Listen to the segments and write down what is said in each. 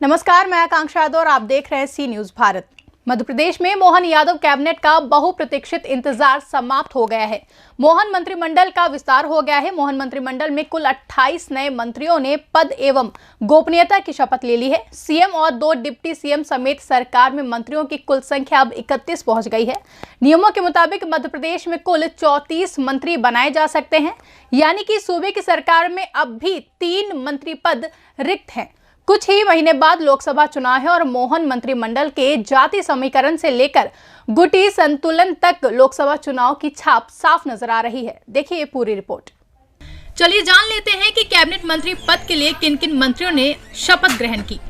नमस्कार, मैं आकांक्षा यादव और आप देख रहे हैं सी न्यूज भारत। मध्य प्रदेश में मोहन यादव कैबिनेट का बहुप्रतीक्षित इंतजार समाप्त हो गया है। मोहन मंत्रिमंडल का विस्तार हो गया है। मोहन मंत्रिमंडल में कुल 28 नए मंत्रियों ने पद एवं गोपनीयता की शपथ ले ली है। सीएम और 2 डिप्टी सीएम समेत सरकार में मंत्रियों की कुल संख्या अब 31 पहुंच गई है। नियमों के मुताबिक मध्य प्रदेश में कुल 34 मंत्री बनाए जा सकते हैं, यानी कि सूबे की सरकार में अब भी 3 मंत्री पद रिक्त हैं। कुछ ही महीने बाद लोकसभा चुनाव है और मोहन मंत्रिमंडल के जाति समीकरण से लेकर गुटी संतुलन तक लोकसभा चुनाव की छाप साफ नजर आ रही है। देखिए ये पूरी रिपोर्ट। चलिए जान लेते हैं कि कैबिनेट मंत्री पद के लिए किन किन मंत्रियों ने शपथ ग्रहण की।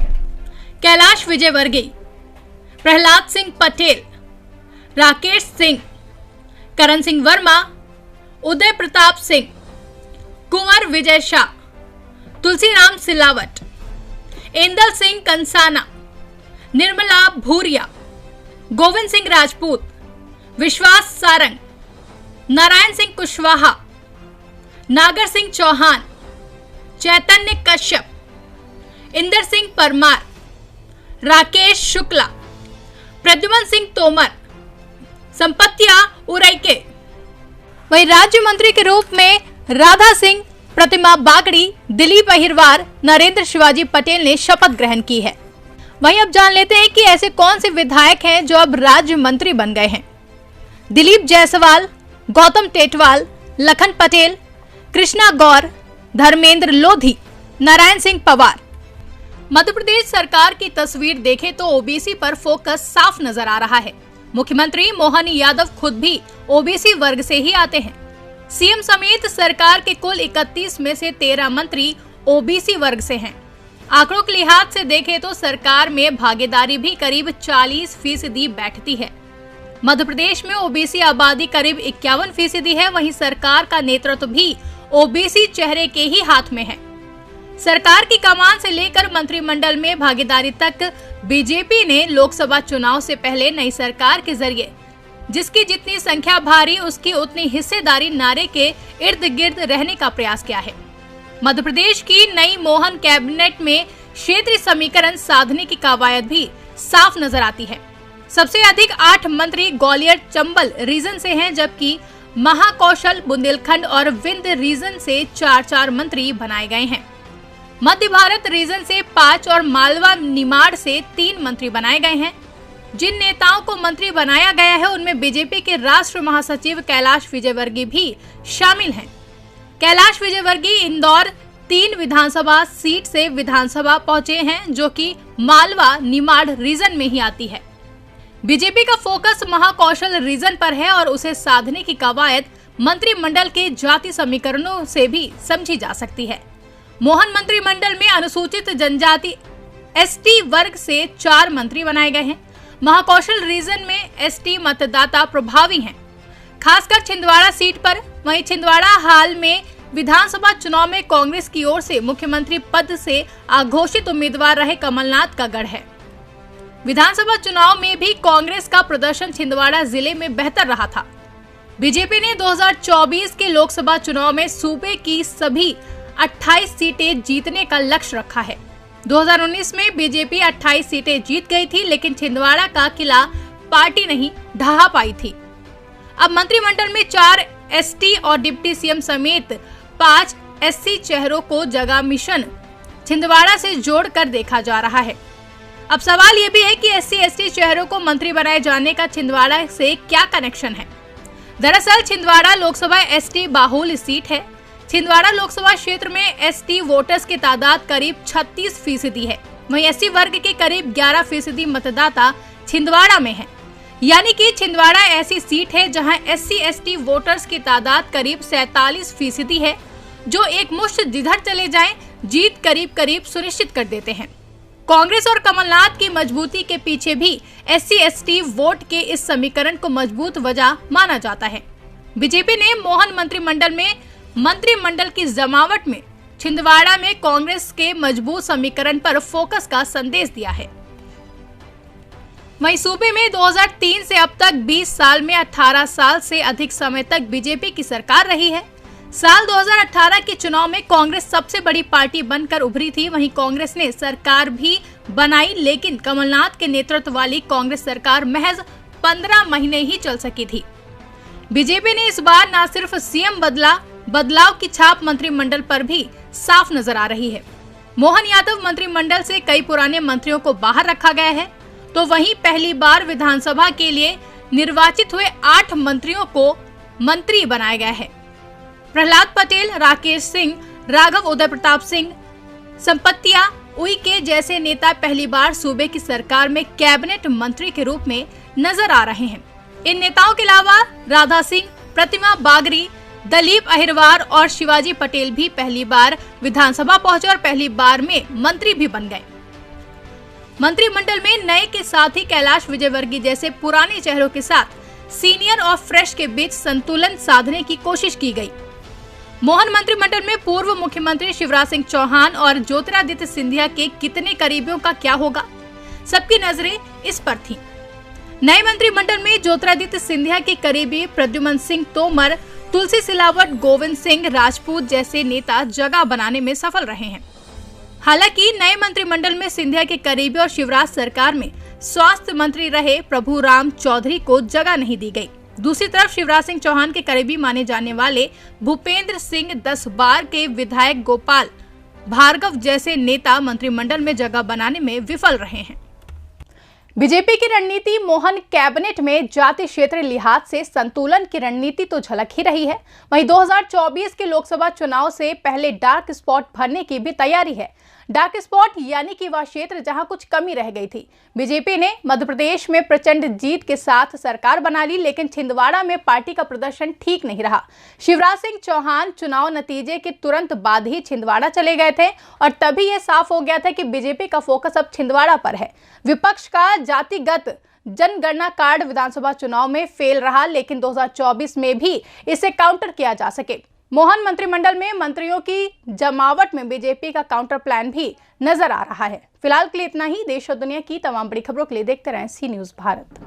कैलाश विजयवर्गीय, प्रहलाद सिंह पटेल, राकेश सिंह, करण सिंह वर्मा, उदय प्रताप सिंह, कुंवर विजय शाह, तुलसीराम सिलावट, इंदल सिंह कंसाना, निर्मला भूरिया, गोविंद सिंह राजपूत, विश्वास सारंग, नारायण सिंह कुशवाहा, नागर सिंह चौहान, चैतन्य कश्यप, इंदर सिंह परमार, राकेश शुक्ला, प्रद्युमन सिंह तोमर, संपत्तिया उराइके। वहीं राज्य मंत्री के रूप में राधा सिंह, प्रतिमा बागड़ी, दिलीप अहिरवार, नरेंद्र शिवाजी पटेल ने शपथ ग्रहण की है। वहीं अब जान लेते हैं कि ऐसे कौन से विधायक हैं जो अब राज्य मंत्री बन गए हैं। दिलीप जायसवाल, गौतम टेटवाल, लखन पटेल, कृष्णा गौर, धर्मेंद्र लोधी, नारायण सिंह पवार। मध्य प्रदेश सरकार की तस्वीर देखें तो ओबीसी पर फोकस साफ नजर आ रहा है। मुख्यमंत्री मोहन यादव खुद भी ओबीसी वर्ग से ही आते हैं। सीएम समेत सरकार के कुल 31 में से 13 मंत्री ओबीसी वर्ग से हैं। आंकड़ों के लिहाज से देखें तो सरकार में भागीदारी भी करीब 40% बैठती है। मध्य प्रदेश में ओबीसी आबादी करीब 51% है। वहीं सरकार का नेतृत्व भी ओबीसी चेहरे के ही हाथ में है। सरकार की कमान से लेकर मंत्रिमंडल में भागीदारी तक बीजेपी ने लोकसभा चुनाव से पहले नई सरकार के जरिए जिसकी जितनी संख्या भारी उसकी उतनी हिस्सेदारी नारे के इर्द गिर्द रहने का प्रयास किया है। मध्य प्रदेश की नई मोहन कैबिनेट में क्षेत्रीय समीकरण साधने की कवायद भी साफ नजर आती है। सबसे अधिक 8 मंत्री ग्वालियर चंबल रीजन से हैं, जबकि महाकौशल, बुंदेलखंड और विंध्य रीजन से 4-4 मंत्री बनाए गए हैं। मध्य भारत रीजन से 5 और मालवा निमाड़ से 3 मंत्री बनाए गए हैं। जिन नेताओं को मंत्री बनाया गया है उनमें बीजेपी के राष्ट्र महासचिव कैलाश विजयवर्गीय भी शामिल हैं। कैलाश विजयवर्गीय इंदौर 3 विधानसभा सीट से विधानसभा पहुंचे हैं, जो कि मालवा निमाड़ रीजन में ही आती है। बीजेपी का फोकस महाकौशल रीजन पर है और उसे साधने की कवायद मंत्रिमंडल के जाति समीकरणों से भी समझी जा सकती है। मोहन मंत्रिमंडल में अनुसूचित जनजाति एसटी वर्ग से 4 मंत्री बनाए गए हैं। महाकौशल रीजन में एसटी मतदाता प्रभावी हैं, खासकर छिंदवाड़ा सीट पर। वहीं छिंदवाड़ा हाल में विधानसभा चुनाव में कांग्रेस की ओर से मुख्यमंत्री पद से अघोषित उम्मीदवार रहे कमलनाथ का गढ़ है। विधानसभा चुनाव में भी कांग्रेस का प्रदर्शन छिंदवाड़ा जिले में बेहतर रहा था। बीजेपी ने 2024 के लोकसभा चुनाव में सूबे की सभी 28 सीटें जीतने का लक्ष्य रखा है। 2019 में बीजेपी 28 सीटें जीत गई थी, लेकिन छिंदवाड़ा का किला पार्टी नहीं ढहा पाई थी। अब मंत्रिमंडल में 4 एसटी और डिप्टी सीएम समेत 5 एससी चेहरों को जगह मिशन छिंदवाड़ा से जोड़कर देखा जा रहा है। अब सवाल ये भी है कि एससी एसटी चेहरों को मंत्री बनाए जाने का छिंदवाड़ा से क्या कनेक्शन है। दरअसल छिंदवाड़ा लोकसभा एसटी बाहुल सीट है। छिंदवाड़ा लोकसभा क्षेत्र में एसटी वोटर्स की तादाद करीब 36% है। वहीं एससी वर्ग के करीब 11% मतदाता छिंदवाड़ा में है। यानी कि छिंदवाड़ा ऐसी सीट है जहां एससी एसटी वोटर्स की तादाद करीब 47% है, जो एक मुश्त जिधर चले जाएं जीत करीब करीब सुनिश्चित कर देते हैं। कांग्रेस और कमलनाथ की मजबूती के पीछे भी एससी एसटी वोट के इस समीकरण को मजबूत वजह माना जाता है। बीजेपी ने मोहन मंत्रिमंडल की जमावट में छिंदवाड़ा में कांग्रेस के मजबूत समीकरण पर फोकस का संदेश दिया है। वहीं सूबे में 2003 से अब तक 20 साल में 18 साल से अधिक समय तक बीजेपी की सरकार रही है। साल 2018 के चुनाव में कांग्रेस सबसे बड़ी पार्टी बनकर उभरी थी। वहीं कांग्रेस ने सरकार भी बनाई, लेकिन कमलनाथ के नेतृत्व वाली कांग्रेस सरकार महज 15 महीने ही चल सकी थी। बीजेपी ने इस बार न सिर्फ सीएम बदलाव की छाप मंत्रिमंडल पर भी साफ नजर आ रही है। मोहन यादव मंत्रिमंडल से कई पुराने मंत्रियों को बाहर रखा गया है, तो वहीं पहली बार विधानसभा के लिए निर्वाचित हुए 8 मंत्रियों को मंत्री बनाया गया है। प्रहलाद पटेल, राकेश सिंह, राघव उदय प्रताप सिंह, संपत्तिया उइके जैसे नेता पहली बार सूबे की सरकार में कैबिनेट मंत्री के रूप में नजर आ रहे हैं। इन नेताओं के अलावा राधा सिंह, प्रतिमा बागरी, दलीप अहिरवार और शिवाजी पटेल भी पहली बार विधानसभा पहुंचे और पहली बार में मंत्री भी बन गए। मंत्रिमंडल में नए के साथ ही कैलाश विजयवर्गीय जैसे पुराने चेहरों के साथ सीनियर और फ्रेश के बीच संतुलन साधने की कोशिश की गई। मोहन मंत्रिमंडल में पूर्व मुख्यमंत्री शिवराज सिंह चौहान और ज्योतिरादित्य सिंधिया के कितने करीबियों का क्या होगा, सबकी नजरें इस पर थीं। नए मंत्रिमंडल में ज्योतिरादित्य सिंधिया के करीबी प्रद्युमन सिंह तोमर, तुलसी सिलावट, गोविंद सिंह राजपूत जैसे नेता जगह बनाने में सफल रहे हैं। हालांकि नए मंत्रिमंडल में सिंधिया के करीबी और शिवराज सरकार में स्वास्थ्य मंत्री रहे प्रभुराम चौधरी को जगह नहीं दी गई। दूसरी तरफ शिवराज सिंह चौहान के करीबी माने जाने वाले भूपेंद्र सिंह 10 बार के विधायक गोपाल भार्गव जैसे नेता मंत्रिमंडल में जगह बनाने में विफल रहे हैं। बीजेपी की रणनीति मोहन कैबिनेट में जाति क्षेत्र लिहाज से संतुलन की रणनीति तो झलक ही रही है, वहीं 2024 के लोकसभा चुनाव से पहले डार्क स्पॉट भरने की भी तैयारी है। डार्क स्पॉट यानी कि वह क्षेत्र जहां कुछ कमी रह गई थी। बीजेपी ने मध्य प्रदेश में प्रचंड जीत के साथ सरकार बना ली, लेकिन छिंदवाड़ा में पार्टी का प्रदर्शन ठीक नहीं रहा। शिवराज सिंह चौहान चुनाव नतीजे के तुरंत बाद ही छिंदवाड़ा चले गए थे और तभी यह साफ हो गया था कि बीजेपी का फोकस अब छिंदवाड़ा पर है। विपक्ष का जातिगत जनगणना कार्ड विधानसभा चुनाव में फेल रहा, लेकिन 2024 में भी इसे काउंटर किया जा सके। मोहन मंत्रिमंडल में मंत्रियों की जमावट में बीजेपी का काउंटर प्लान भी नजर आ रहा है। फिलहाल के लिए इतना ही। देश और दुनिया की तमाम बड़ी खबरों के लिए देखते रहें सी न्यूज़ भारत।